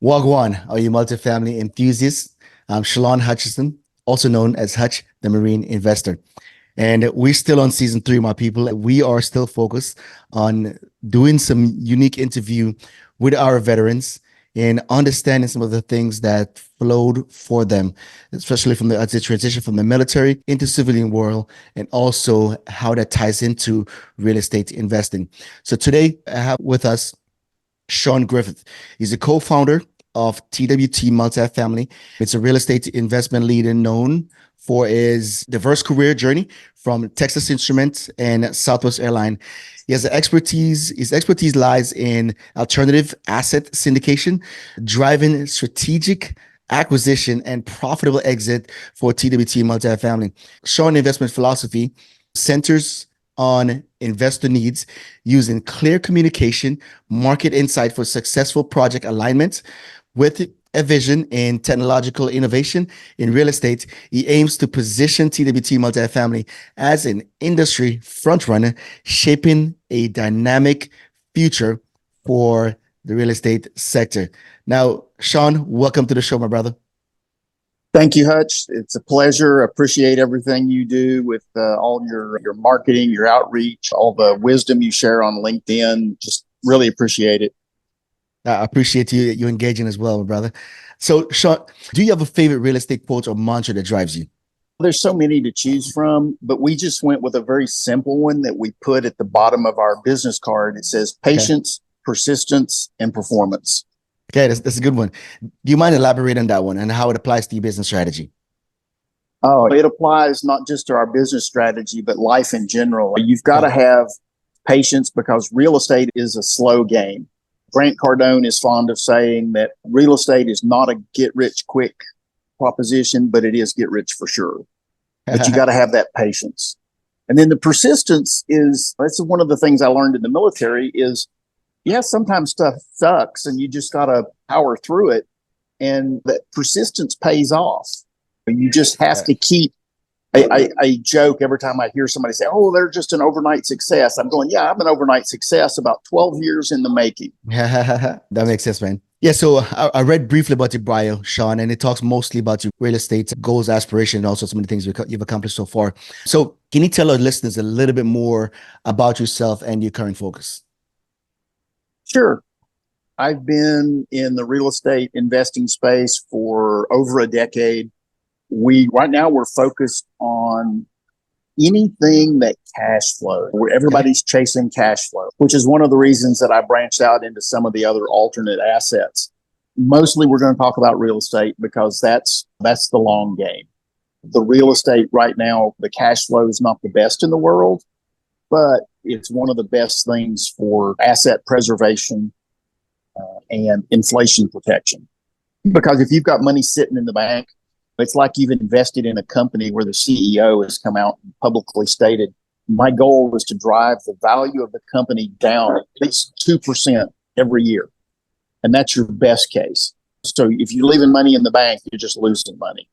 Wagwan, are you multifamily enthusiasts? I'm Shelon Hutchinson, also known as Hutch, the Marine Investor. And we're still on season three, my people. We are still focused on doing some unique interview with our veterans and understanding some of the things that flowed for them, especially from the, I'd say, transition from the military into civilian world, and also how that ties into real estate investing. So today I have with us Shawn Griffith. He's a co-founder of TWT Multifamily. It's a real estate investment leader known for his diverse career journey from Texas Instruments and Southwest Airlines. He has expertise. His expertise lies in alternative asset syndication, driving strategic acquisition and profitable exit for TWT Multifamily. Shawn investment philosophy centers on investor needs using clear communication, market insight for successful project alignment with a vision in technological innovation in real estate. He aims to position TWT Multifamily as an industry frontrunner, shaping a dynamic future for the real estate sector. Now, Shawn, welcome to the show, my brother. Thank you, Hutch. It's a pleasure. Appreciate everything you do with all your marketing, your outreach, all the wisdom you share on LinkedIn. Just really appreciate it. I appreciate you engaging as well, my brother. So, Shawn, do you have a favorite real estate quote or mantra that drives you? There's so many to choose from, but we just went with a very simple one that we put at the bottom of our business card. It says Okay. patience, persistence, and performance. Okay, that's a good one. Do you mind elaborating on that one and how it applies to your business strategy? Oh, it applies not just to our business strategy, but life in general. You've got to Okay. have patience because real estate is a slow game. Grant Cardone is fond of saying that real estate is not a get rich quick proposition, but it is get rich for sure. But you got to have that patience. And then the persistence is, that's one of the things I learned in the military is, yeah, sometimes stuff sucks and you just got to power through it. And that persistence pays off. You just have to keep. I joke every time I hear somebody say, "Oh, they're just an overnight success." I'm going, "Yeah, I'm an overnight success about 12 years in the making." That makes sense, man. Yeah, so I read briefly about your bio, Shawn, and it talks mostly about your real estate goals, aspiration, and also some of the things you've accomplished so far. So, can you tell our listeners a little bit more about yourself and your current focus? Sure. I've been in the real estate investing space for over a decade. Right now we're focused on anything that cash flow, where Okay. everybody's chasing cash flow, which is one of the reasons that I branched out into some of the other alternate assets. Mostly we're going to talk about real estate because that's the long game. The real estate right now, the cash flow is not the best in the world, but it's one of the best things for asset preservation and inflation protection. Because if you've got money sitting in the bank, it's like you've invested in a company where the CEO has come out and publicly stated, my goal is to drive the value of the company down at least 2% every year. And that's your best case. So if you're leaving money in the bank, you're just losing money.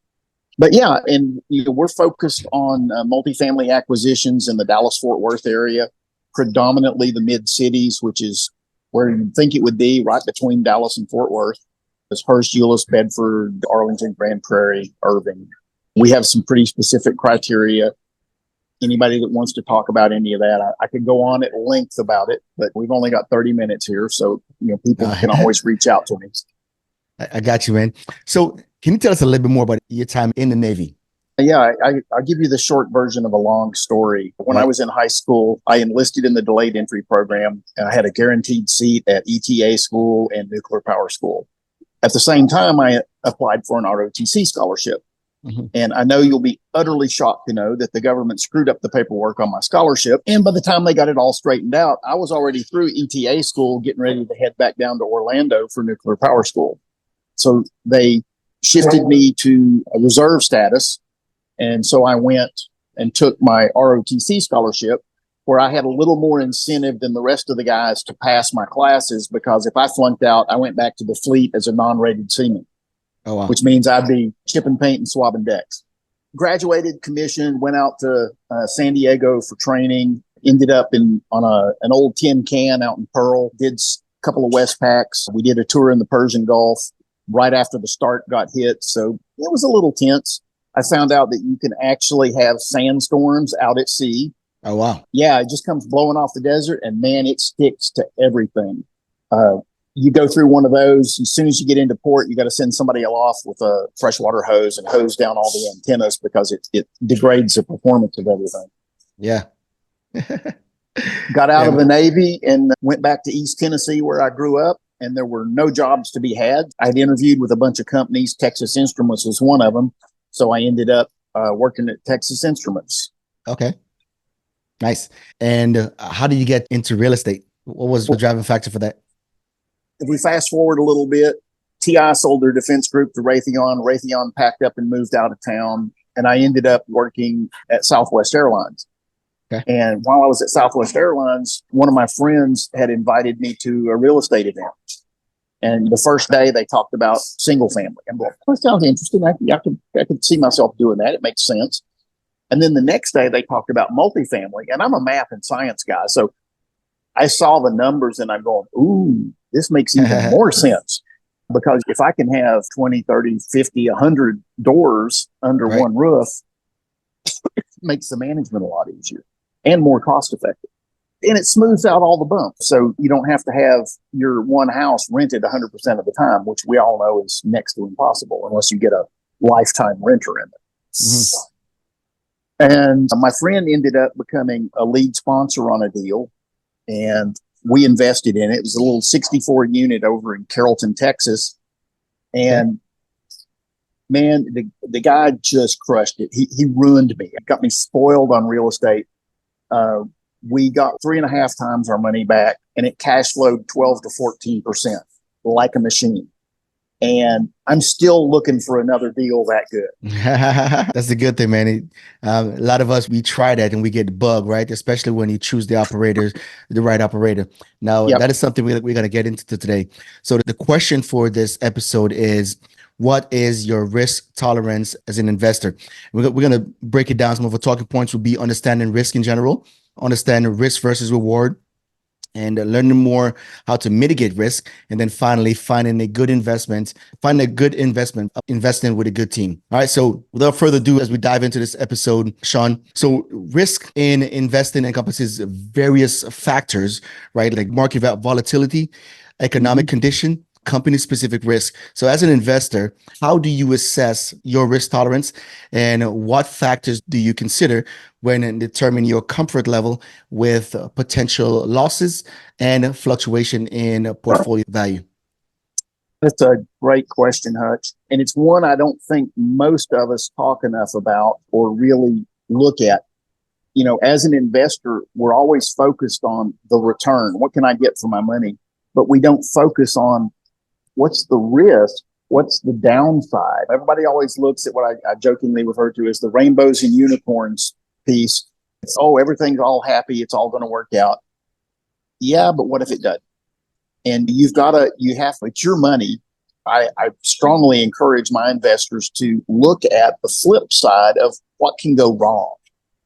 But yeah, and we're focused on multifamily acquisitions in the Dallas-Fort Worth area, predominantly the mid-cities, which is where you'd think it would be, right between Dallas and Fort Worth. As Hurst, Euless, Bedford, Arlington, Grand Prairie, Irving. We have some pretty specific criteria. Anybody that wants to talk about any of that, I could go on at length about it, but we've only got 30 minutes here. So, people can always reach out to me. I got you, man. So, can you tell us a little bit more about your time in the Navy? Yeah, I'll give you the short version of a long story. When I was in high school, I enlisted in the delayed entry program, and I had a guaranteed seat at ETA school and nuclear power school. At the same time, I applied for an ROTC scholarship. Mm-hmm. And I know you'll be utterly shocked to know that the government screwed up the paperwork on my scholarship. And by the time they got it all straightened out, I was already through ETA school, getting ready to head back down to Orlando for nuclear power school. So they shifted me to a reserve status. And so I went and took my ROTC scholarship, where I had a little more incentive than the rest of the guys to pass my classes, because if I flunked out, I went back to the fleet as a non-rated seaman. Oh, wow. Which means I'd be chipping paint and swabbing decks. Graduated, commissioned, went out to San Diego for training, ended up on an old tin can out in Pearl, did a couple of Westpacks. We did a tour in the Persian Gulf, right after the start got hit. So it was a little tense. I found out that you can actually have sandstorms out at sea. Oh, wow. Yeah, it just comes blowing off the desert, and man, it sticks to everything. You go through one of those, as soon as you get into port, you got to send somebody aloft with a freshwater hose and hose down all the antennas because it degrades the performance of everything. Yeah. Got out Yeah, of the Navy and went back to East Tennessee where I grew up, and there were no jobs to be had. I'd interviewed with a bunch of companies. Texas Instruments was one of them. So I ended up working at Texas Instruments. okay. Nice. And how did you get into real estate? What was the driving factor for that? If we fast forward a little bit, TI sold their defense group to Raytheon. Raytheon packed up and moved out of town, and I ended up working at Southwest Airlines. Okay. And while I was at Southwest Airlines, one of my friends had invited me to a real estate event. And the first day they talked about single family. I'm like, that sounds interesting. I could see myself doing that. It makes sense. And then the next day they talked about multifamily, and I'm a math and science guy. So I saw the numbers and I'm going, ooh, this makes even more sense. Because if I can have 20, 30, 50, 100 doors under one roof, it makes the management a lot easier and more cost effective. And it smooths out all the bumps. So you don't have to have your one house rented 100% of the time, which we all know is next to impossible unless you get a lifetime renter in it. Mm-hmm. And my friend ended up becoming a lead sponsor on a deal, and we invested in it. It was a little 64 unit over in Carrollton, Texas. And man, the guy just crushed it. He ruined me. Got me spoiled on real estate. We got 3.5 times our money back, and it cash flowed 12 to 14% like a machine. And I'm still looking for another deal that good. That's a good thing, man. A lot of us, we try that and we get bugged, right? Especially when you choose the operators, the right operator. Now, that is something we're going to get into today. So the question for this episode is, what is your risk tolerance as an investor? We're going to break it down. Some of the talking points will be understanding risk in general, understanding risk versus reward, and learning more how to mitigate risk. And then finally, finding a good investment, investing with a good team. All right. So without further ado, as we dive into this episode, Shawn, so risk in investing encompasses various factors, right? Like market volatility, economic condition, company specific risk. So as an investor, how do you assess your risk tolerance, and what factors do you consider when determining your comfort level with potential losses and fluctuation in portfolio value? That's a great question, Hutch. And it's one I don't think most of us talk enough about or really look at. You know, as an investor, we're always focused on the return. What can I get for my money? But we don't focus on what's the risk? What's the downside? Everybody always looks at what I jokingly refer to as the rainbows and unicorns piece. It's, oh, everything's all happy. It's all going to work out. Yeah, but what if it doesn't? And it's your money. I strongly encourage my investors to look at the flip side of what can go wrong.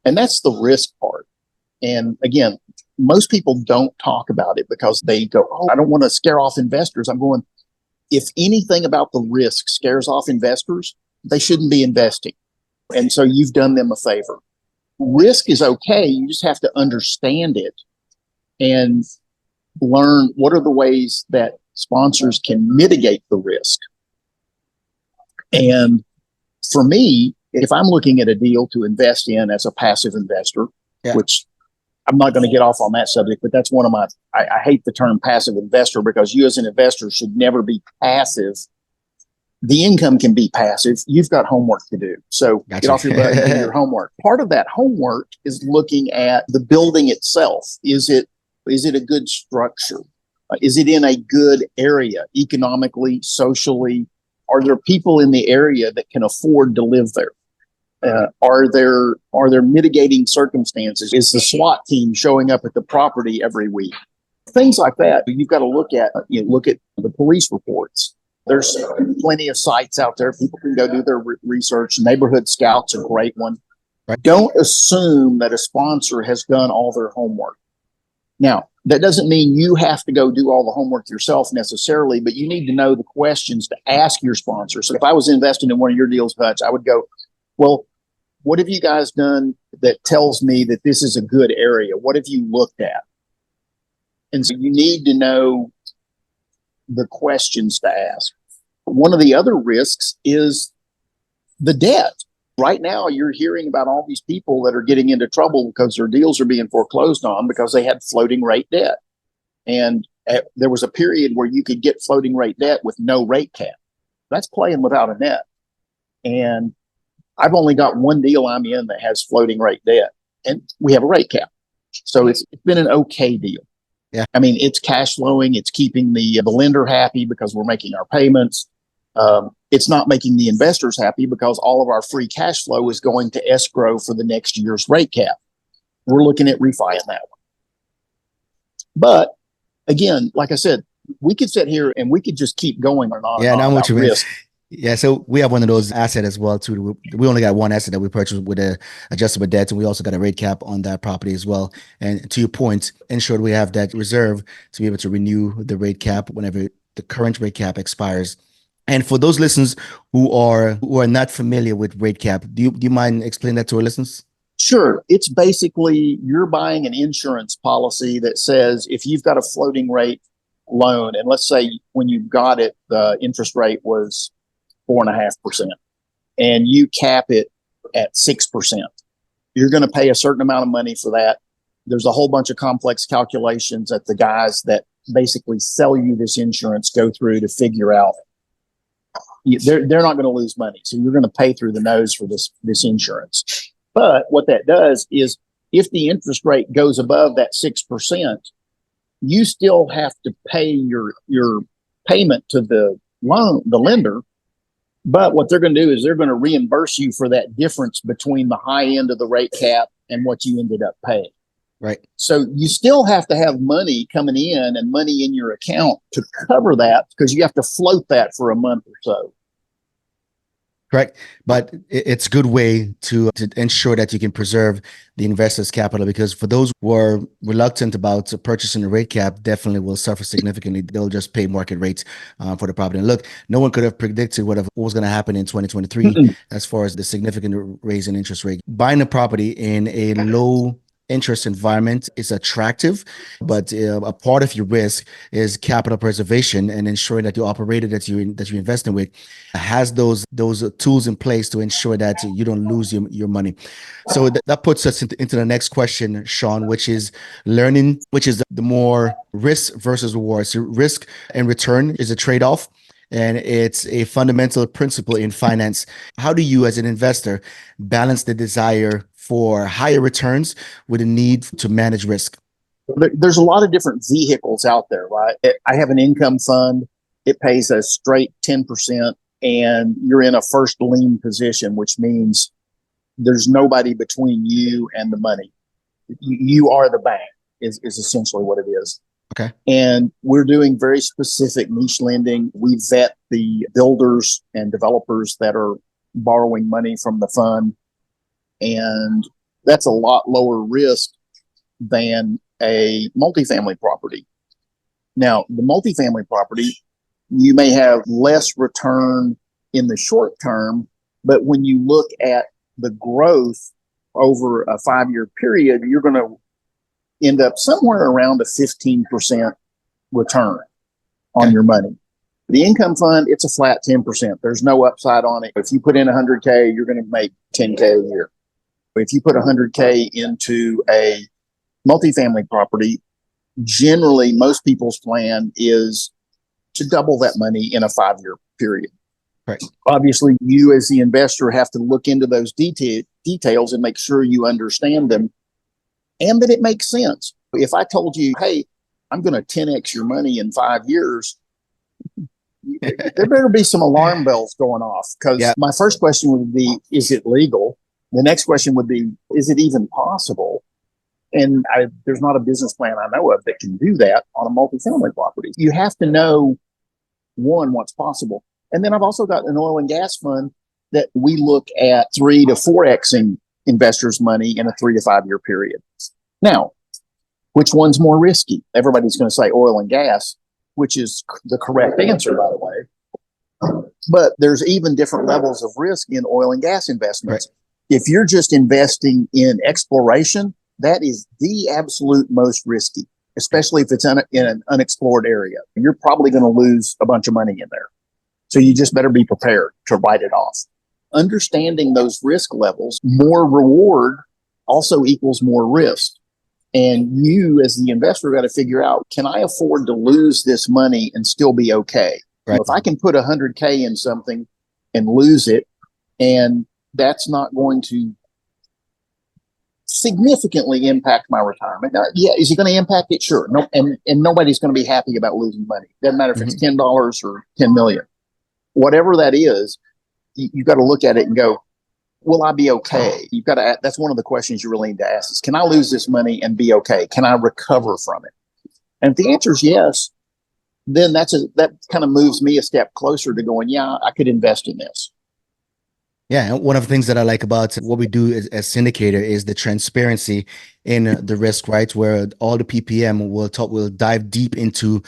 And that's the risk part. And again, most people don't talk about it because they go, oh, I don't want to scare off investors. I'm going, if anything about the risk scares off investors, they shouldn't be investing. And so you've done them a favor. Risk is okay. You just have to understand it and learn what are the ways that sponsors can mitigate the risk. And for me, if I'm looking at a deal to invest in as a passive investor, which I'm not going to get off on that subject, but that's one of I hate the term passive investor because you as an investor should never be passive. The income can be passive. You've got homework to do. So get off your butt and do your homework. Part of that homework is looking at the building itself. Is it a good structure? Is it in a good area economically, socially? Are there people in the area that can afford to live there? Are there mitigating circumstances? Is the SWAT team showing up at the property every week? Things like that. You've got to look at the police reports. There's plenty of sites out there. People can go do their research. Neighborhood Scout's a great one. Right. Don't assume that a sponsor has done all their homework. Now, That doesn't mean you have to go do all the homework yourself necessarily, but you need to know the questions to ask your sponsor. So if I was investing in one of your deals, Hutch, I would go, well, what have you guys done that tells me that this is a good area? What have you looked at? And so you need to know the questions to ask. One of the other risks is the debt. Right now, you're hearing about all these people that are getting into trouble because their deals are being foreclosed on because they had floating rate debt. And there was a period where you could get floating rate debt with no rate cap. That's playing without a net. And I've only got one deal I'm in that has floating rate debt, and we have a rate cap. So it's been an okay deal. Yeah. I mean, it's cash flowing. It's keeping the lender happy because we're making our payments. It's not making the investors happy because all of our free cash flow is going to escrow for the next year's rate cap. We're looking at refining that one. But again, like I said, we could sit here and we could just keep going on Yeah, and now on what about you mean. risk. Yeah, so we have one of those assets as well too. We only got one asset that we purchased with a adjustable debt, and we also got a rate cap on that property as well. And to your point, ensured we have that reserve to be able to renew the rate cap whenever the current rate cap expires. And for those listeners who are not familiar with rate cap, do you mind explaining that to our listeners? Sure. It's basically you're buying an insurance policy that says if you've got a floating rate loan, and let's say when you got it, the interest rate was 4.5%, and you cap it at 6%. You're going to pay a certain amount of money for that. There's a whole bunch of complex calculations that the guys that basically sell you this insurance go through to figure out. They're not going to lose money, so you're going to pay through the nose for this insurance. But what that does is, if the interest rate goes above that 6%, you still have to pay your payment to the lender. But what they're going to do is they're going to reimburse you for that difference between the high end of the rate cap and what you ended up paying. Right. So you still have to have money coming in and money in your account to cover that, because you have to float that for a month or so. Correct. But it's a good way to ensure that you can preserve the investor's capital, because for those who are reluctant about purchasing a rate cap, definitely will suffer significantly. They'll just pay market rates for the property. And look, no one could have predicted what was going to happen in 2023 as far as the significant raise in interest rate. Buying a property in a low interest environment is attractive, but a part of your risk is capital preservation and ensuring that the operator that you're investing with has those tools in place to ensure that you don't lose your money. So that puts us into the next question, Shawn, which is learning, which is the more risk versus reward. So risk and return is a trade-off, and it's a fundamental principle in finance. How do you, as an investor, balance the desire for higher returns with a need to manage risk? There's a lot of different vehicles out there, right? I have an income fund. It pays a straight 10%, and you're in a first lien position, which means there's nobody between you and the money. You are the bank is essentially what it is. Okay. And we're doing very specific niche lending. We vet the builders and developers that are borrowing money from the fund. And that's a lot lower risk than a multifamily property. Now, the multifamily property, you may have less return in the short term, but when you look at the growth over a 5-year period, you're going to end up somewhere around a 15% return on your money. The income fund, it's a flat 10%. There's no upside on it. If you put in 100K, you're going to make 10K a year. But if you put 100K into a multifamily property, generally most people's plan is to double that money in a 5-year period. Right. Obviously, you as the investor have to look into those details and make sure you understand them and that it makes sense. If I told you, hey, I'm going to 10x your money in 5 years, there better be some alarm bells going off, because my first question would be, is it legal? The next question would be, is it even possible? And there's not a business plan I know of that can do that on a multifamily property. You have to know, one, what's possible. And then I've also got an oil and gas fund that we look at 3 to 4xing investors' money in a 3 to 5 year period. Now, Which one's more risky? Everybody's going to say oil and gas, which is the correct answer, by the way. But there's even different levels of risk in oil and gas investments. Right. If you're just investing in exploration, that is the absolute most risky, especially if it's in an unexplored area. You're probably going to lose a bunch of money in there. So you just better be prepared to write it off. Understanding those risk levels, more reward also equals more risk. And you, as the investor, got to figure out, can I afford to lose this money and still be okay? Right. If I can put $100K in something and lose it, and that's not going to significantly impact my retirement. Now, yeah, is it going to impact it? Sure. No, and nobody's going to be happy about losing money. Doesn't matter if it's $10 or 10 million. Whatever that is, you got to look at it and go, will I be okay? You've got to. That's one of the questions you really need to ask is, can I lose this money and be okay? Can I recover from it? And if the answer is yes, then that kind of moves me a step closer to going, yeah, I could invest in this. Yeah, and one of the things that I like about what we do as syndicator is the transparency in the risk, right? Where all the PPM will dive deep into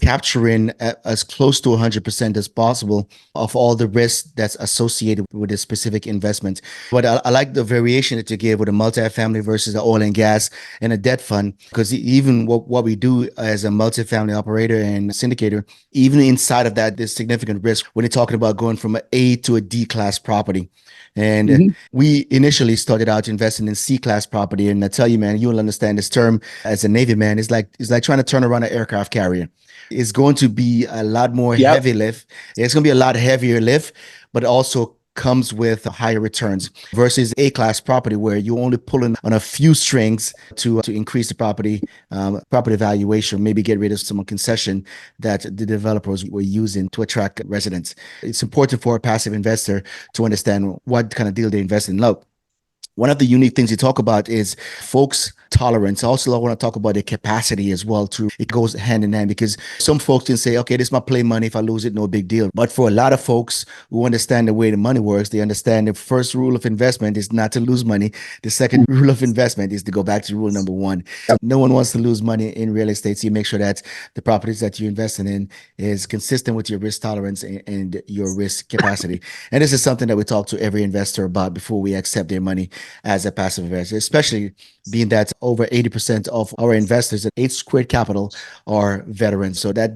capturing as close to 100% as possible of all the risk that's associated with a specific investment. But I like the variation that you gave with a multifamily versus the oil and gas and a debt fund, because even what we do as a multifamily operator and syndicator, even inside of that, there's significant risk when you're talking about going from an A to a D class property. And we initially started out investing in C-class property. And I tell you, man, you'll understand this term as a Navy man. It's like trying to turn around an aircraft carrier. It's going to be a lot more heavy lift. It's going to be a lot heavier lift, but also comes with higher returns versus A-class property where you're only pulling on a few strings to increase the property valuation, maybe get rid of some concession that the developers were using to attract residents. It's important for a passive investor to understand what kind of deal they invest in. Look, one of the unique things you talk about is folks' tolerance. Also, I want to talk about the capacity as well, too. It goes hand in hand because some folks can say, okay, this is my play money. If I lose it, no big deal. But for a lot of folks who understand the way the money works, they understand the first rule of investment is not to lose money. The second rule of investment is to go back to rule number one. So no one wants to lose money in real estate. So you make sure that the properties that you're investing in is consistent with your risk tolerance and your risk capacity. And this is something that we talk to every investor about before we accept their money as a passive investor, especially being that over 80% of our investors at 8 Squared Capital are veterans. So that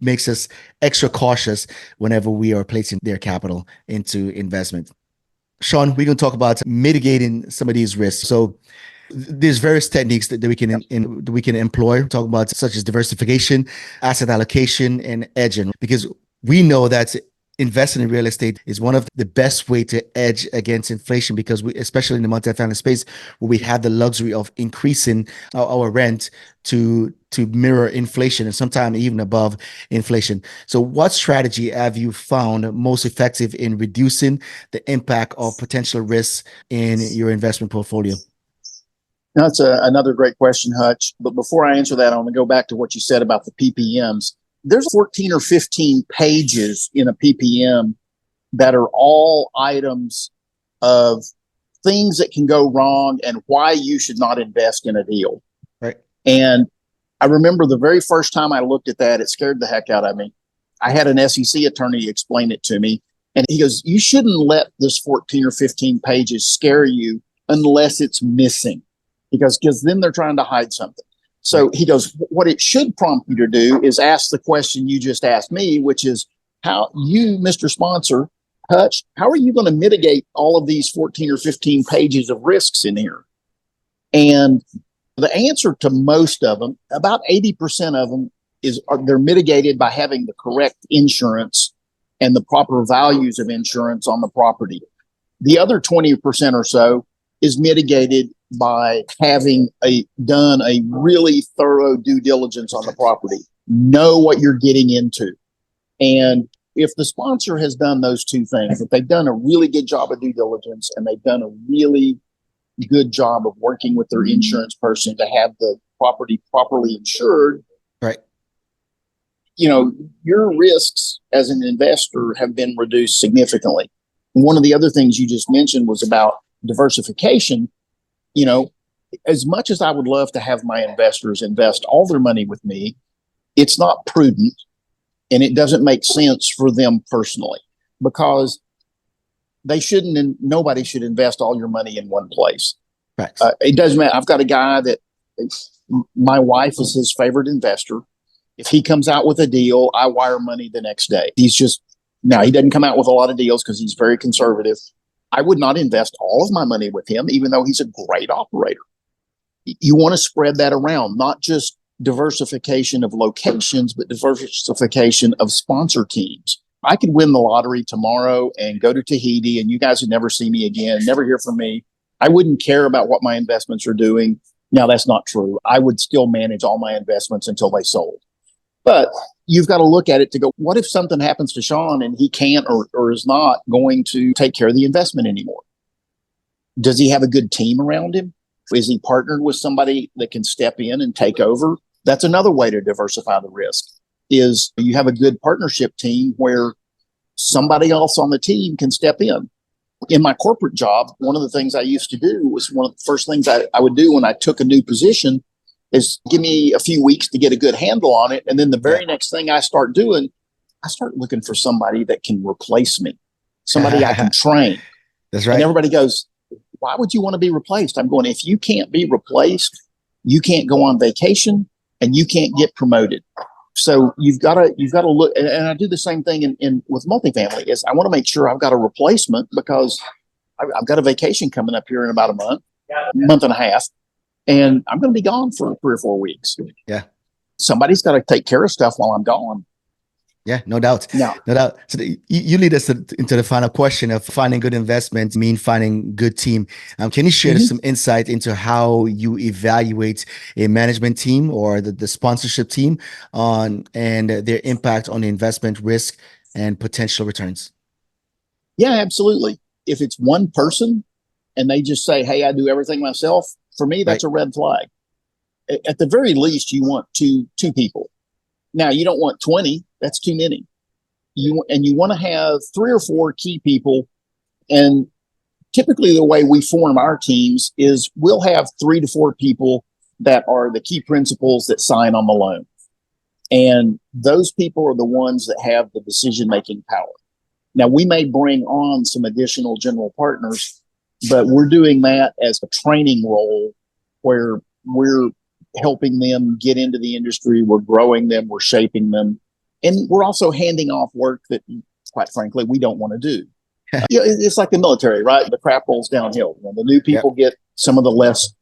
makes us extra cautious whenever we are placing their capital into investment. Shawn, we're going to talk about mitigating some of these risks. So there's various techniques that we can employ. Talk about such as diversification, asset allocation, and edging, because we know that investing in real estate is one of the best way to edge against inflation, because we, especially in the multifamily space, where we have the luxury of increasing our rent to mirror inflation and sometimes even above inflation. So what strategy have you found most effective in reducing the impact of potential risks in your investment portfolio? That's another great question, Hutch. But before I answer that, I want to go back to what you said about the PPMs. There's 14 or 15 pages in a PPM that are all items of things that can go wrong and why you should not invest in a deal. Right. And I remember the very first time I looked at that, it scared the heck out of me. I had an SEC attorney explain it to me, and he goes, you shouldn't let this 14 or 15 pages scare you unless it's missing, because then they're trying to hide something. So he goes, what it should prompt you to do is ask the question you just asked me, which is, how you, Mr. Sponsor, Hutch, how are you going to mitigate all of these 14 or 15 pages of risks in here? And the answer to most of them, about 80% of them, they're mitigated by having the correct insurance and the proper values of insurance on the property. The other 20% or so is mitigated by having done a really thorough due diligence on the property. Know what you're getting into. And if the sponsor has done those two things, if they've done a really good job of due diligence and they've done a really good job of working with their insurance person to have the property properly insured, right? You know, your risks as an investor have been reduced significantly. And one of the other things you just mentioned was about diversification. You know, as much as I would love to have my investors invest all their money with me, it's not prudent and it doesn't make sense for them personally, because they shouldn't, and nobody should invest all your money in one place. Right. It doesn't matter. I've got a guy that my wife is his favorite investor. If he comes out with a deal, I wire money the next day. Now he doesn't come out with a lot of deals because he's very conservative. I would not invest all of my money with him, even though he's a great operator. You want to spread that around, not just diversification of locations, but diversification of sponsor teams. I could win the lottery tomorrow and go to Tahiti, and you guys would never see me again, never hear from me. I wouldn't care about what my investments are doing. Now, that's not true. I would still manage all my investments until they sold. But you've got to look at it to go, what if something happens to Shawn and he can't or is not going to take care of the investment anymore? Does he have a good team around him? Is he partnered with somebody that can step in and take over? That's another way to diversify the risk, is you have a good partnership team where somebody else on the team can step in. In my corporate job, one of the things I used to do was one of the first things I would do when I took a new position is give me a few weeks to get a good handle on it. And then the very next thing I start doing, I start looking for somebody that can replace me, somebody I can train. That's right. And everybody goes, why would you want to be replaced? I'm going, if you can't be replaced, you can't go on vacation and you can't get promoted. So you've got to look, and I do the same thing in with multifamily. Is I want to make sure I've got a replacement, because I've got a vacation coming up here in about a month and a half, and I'm going to be gone for 3 or 4 weeks. Yeah, somebody's got to take care of stuff while I'm gone. Yeah, no doubt. No doubt. So you lead us into the final question of finding good investments mean finding good team. Can you share some insight into how you evaluate a management team or the sponsorship team and their impact on the investment risk and potential returns? Yeah, absolutely. If it's one person and they just say, hey, I do everything myself, for me, that's a red flag. At the very least, you want two people. Now, you don't want 20. That's too many. You want to have 3 or 4 key people. And typically the way we form our teams is we'll have 3 to 4 people that are the key principals that sign on the loan. And those people are the ones that have the decision-making power. Now, we may bring on some additional general partners, but we're doing that as a training role where we're helping them get into the industry. We're growing them. We're shaping them. And we're also handing off work that, quite frankly, we don't want to do. It's like the military, right? The crap rolls downhill. The new people get some of the less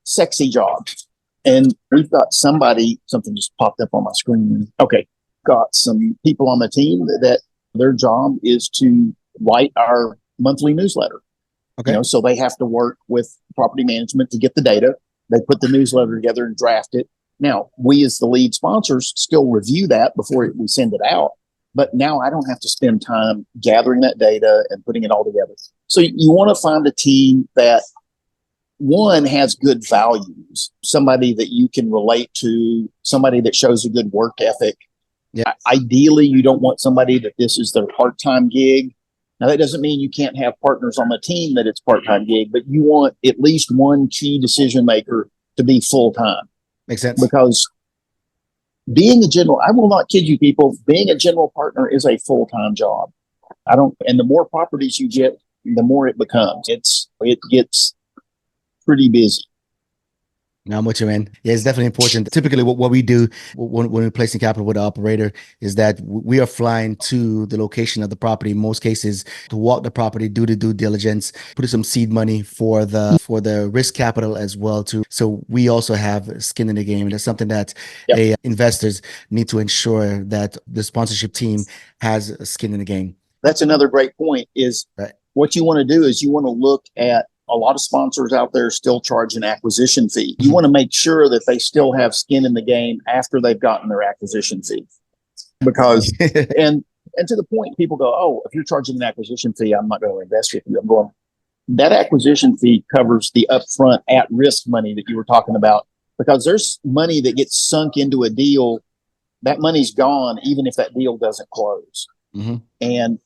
sexy jobs. And we've got something just popped up on my screen. Okay. Got some people on the team that their job is to write our monthly newsletter. Okay. So they have to work with property management to get the data. They put the newsletter together and draft it. Now, we as the lead sponsors still review that before we send it out. But now I don't have to spend time gathering that data and putting it all together. So you want to find a team that, one, has good values, somebody that you can relate to, somebody that shows a good work ethic. Yeah. Ideally, you don't want somebody that this is their part-time gig. Now, that doesn't mean you can't have partners on the team that it's part-time gig, but you want at least one key decision maker to be full-time. Makes sense. Because I will not kid you people, being a general partner is a full-time job. And the more properties you get, the more it becomes. It gets pretty busy. Now, I'm with you, man. Yeah, it's definitely important. Typically, what we do when we're placing capital with the operator is that we are flying to the location of the property, in most cases, to walk the property, do the due diligence, put some seed money for the risk capital as well, too. So we also have skin in the game. And that's something that investors need to ensure that the sponsorship team has skin in the game. That's another great point is what you want to do is you want to look at a lot of sponsors out there still charge an acquisition fee. You want to make sure that they still have skin in the game after they've gotten their acquisition fee. Because, and to the point, people go, oh, if you're charging an acquisition fee, I'm not going to invest with you. I'm going, that acquisition fee covers the upfront at-risk money that you were talking about. Because there's money that gets sunk into a deal, that money's gone even if that deal doesn't close. And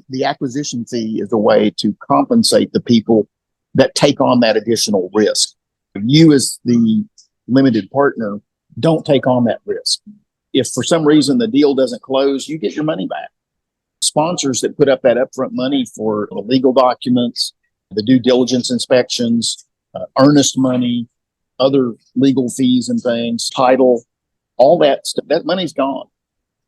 the acquisition fee is a way to compensate the people that take on that additional risk. You, as the limited partner, don't take on that risk. If for some reason the deal doesn't close, you get your money back. Sponsors that put up that upfront money for the legal documents, the due diligence inspections, earnest money, other legal fees and things, title, all that stuff, that money's gone.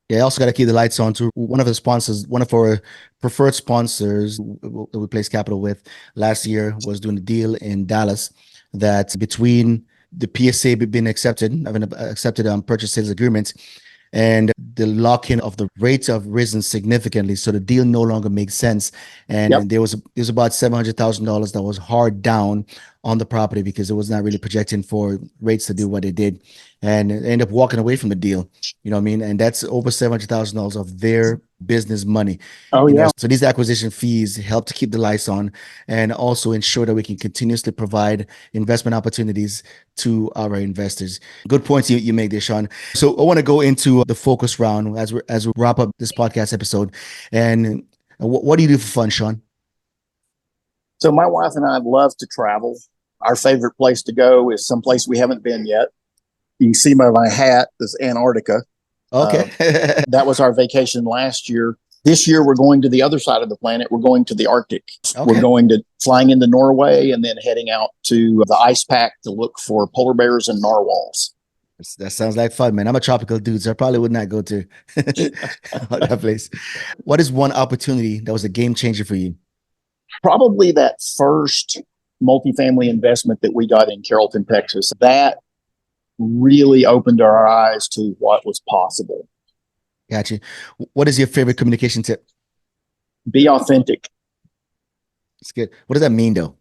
Yeah, I also got to keep the lights on too. One of the sponsors, one of our preferred sponsors that we placed capital with last year was doing a deal in Dallas that between the PSA being accepted, having accepted purchase sales agreements, and the lock-in of the rates have risen significantly, so the deal no longer makes sense. And Yep. there was about $700,000 that was hard down on the property because it was not really projecting for rates to do what they did, and they ended up walking away from the deal. You know what I mean? And that's over $700,000 of their business money. Oh, You know, yeah. so these acquisition fees help to keep the lights on and also ensure that we can continuously provide investment opportunities to our investors. Good points you make there, Shawn. So I want to go into the focus round as we wrap up this podcast episode. And what do you do for fun, Shawn? So my wife and I love to travel. Our favorite place to go is someplace we haven't been yet. You can see my hat is Antarctica. Okay. That was our vacation last year. This year, we're going to the other side of the planet. We're going to the Arctic. Okay. We're going to flying into Norway and then heading out to the ice pack to look for polar bears and narwhals. That sounds like fun, man. I'm a tropical dude, so I probably would not go to that place. What is one opportunity that was a game changer for you? Probably that first multifamily investment that we got in Carrollton, Texas. That really opened our eyes to what was possible. Gotcha. What is your favorite communication tip? Be authentic. It's good. What does that mean, though?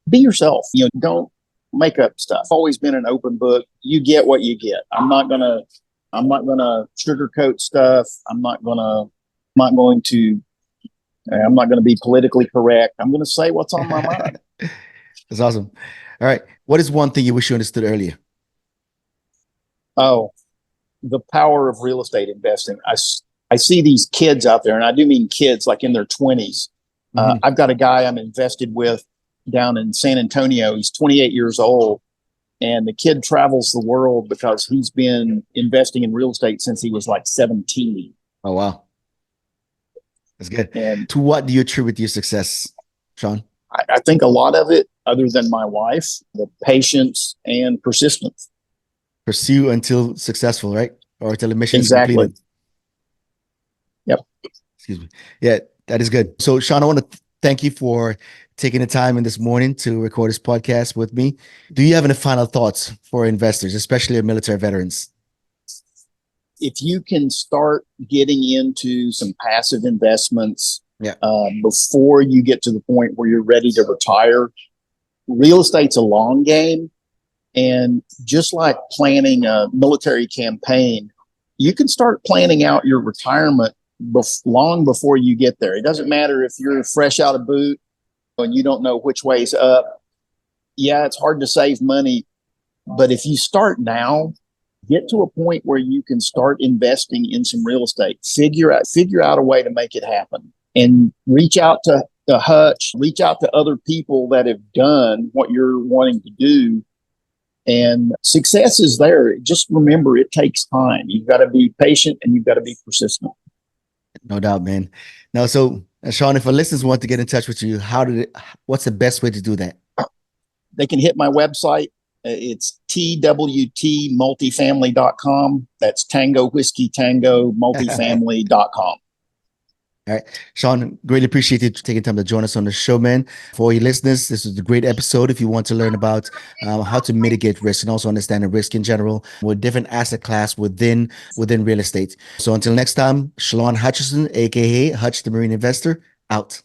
Be yourself. Don't make up stuff. Always been an open book. You get what you get. I'm not gonna sugarcoat stuff. I'm not gonna be politically correct. I'm gonna say what's on my mind. That's awesome. All right. What is one thing you wish you understood earlier? Oh, the power of real estate investing. I see these kids out there, and I do mean kids like in their 20s. I've got a guy I'm invested with down in San Antonio. He's 28 years old, and the kid travels the world because he's been investing in real estate since he was like 17. Oh, wow. That's good. And to what do you attribute your success, Shawn? I think a lot of it, other than my wife, the patience and persistence. Pursue until successful, right? Or until the mission is Exactly. completed. Yep. Excuse me. Yeah, that is good. So, Shawn, I want to thank you for taking the time in this morning to record this podcast with me. Do you have any final thoughts for investors, especially our military veterans? If you can start getting into some passive investments before you get to the point where you're ready to retire, real estate's a long game. And just like planning a military campaign, you can start planning out your retirement long before you get there. It doesn't matter if you're fresh out of boot and you don't know which way's up. Yeah, it's hard to save money. But if you start now, get to a point where you can start investing in some real estate. Figure out a way to make it happen. And reach out to Hutch, reach out to other people that have done what you're wanting to do. And success is there. Just remember, it takes time. You've got to be patient and you've got to be persistent. No doubt, man. Now, so Shawn, if our listeners want to get in touch with you, what's the best way to do that? They can hit my website. It's TWT Multifamily.com. That's Tango Whiskey Tango Multifamily.com. All right. Shawn, greatly appreciate you taking time to join us on the show, man. For your listeners, this is a great episode. If you want to learn about how to mitigate risk and also understand the risk in general with different asset class within real estate. So until next time, Shelon Hutchinson, aka Hutch the Marine Investor, out.